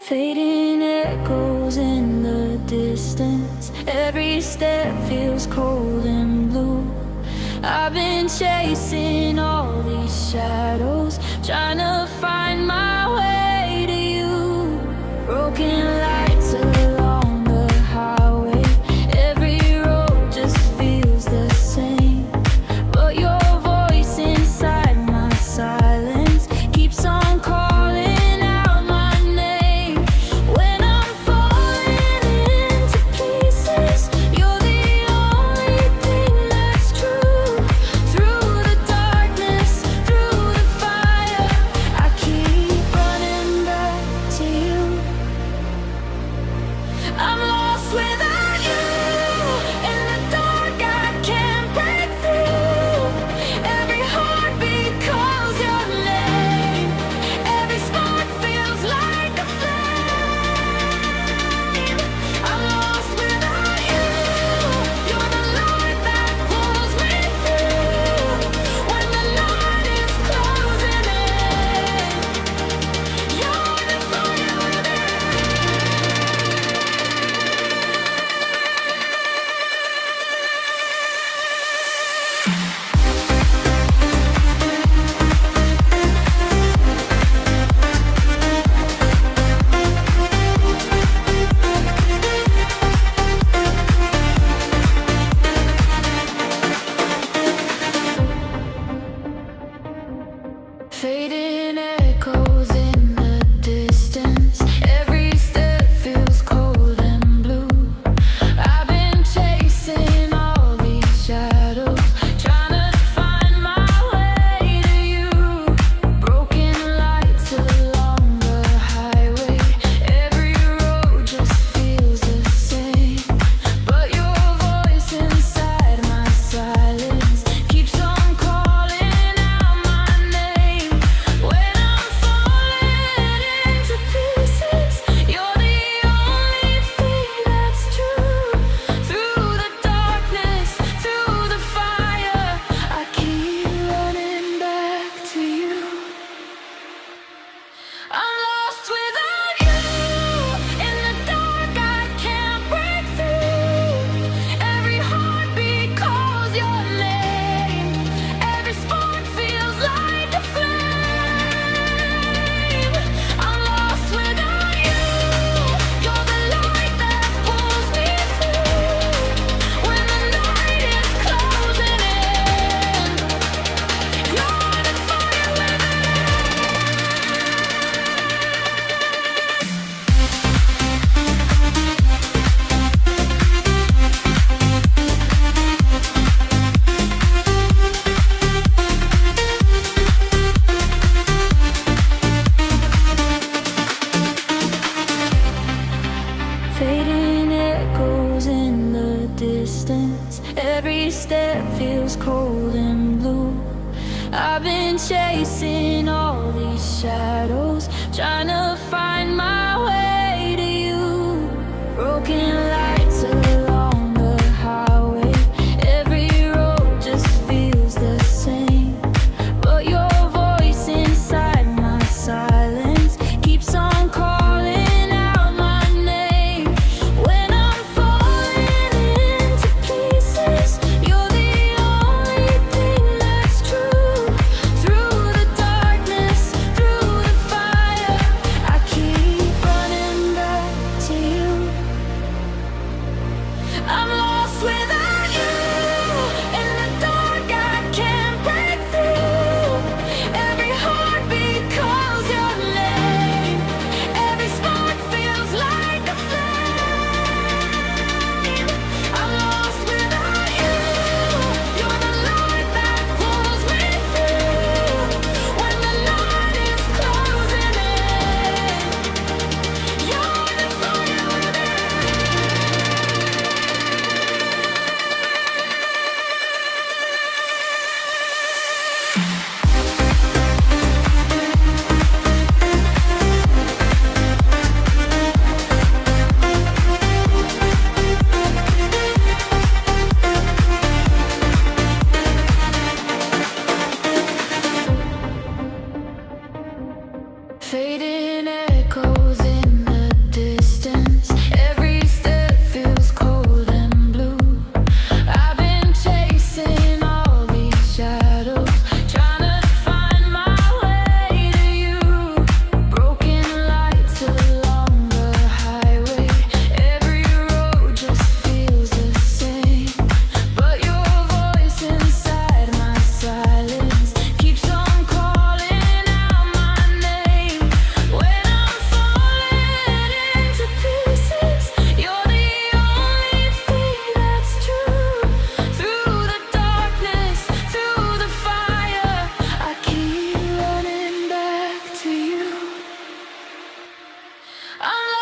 Fading echoes in the distance. Every step feels cold and blue. I've been chasing all these shadows, trying to find my way to you. Broken lights along the highway. Every road just feels the same. But your voice inside my silence keeps on calling. Fading echoes in the distance. Every step feels cold and blue. I've been chasing all these shadows, trying to find my way to you. Broken lights along the highway. Every road just feels the same. But your voice inside my silence keeps on calling out my name. When I'm falling into pieces, you're the only thing that's true. Through the darkness, through the fire, I keep running back to you. I'm lost without you. In the dark, I can't break through. Every heartbeat calls your name. Every spark feels like a flame. I'm lost without you. You're the light that pulls me through. When the night is closing in, you're the fire within. Fading echoes in the distance. Every step feels cold and blue. I've been chasing all these shadows, trying to find my way to you. Broken lights along the highway. Every road just feels the same. But your voice inside my silence keeps on calling out my name. When I'm falling into pieces, you're the only thing that's true. Through the darkness, through the fire, I I'm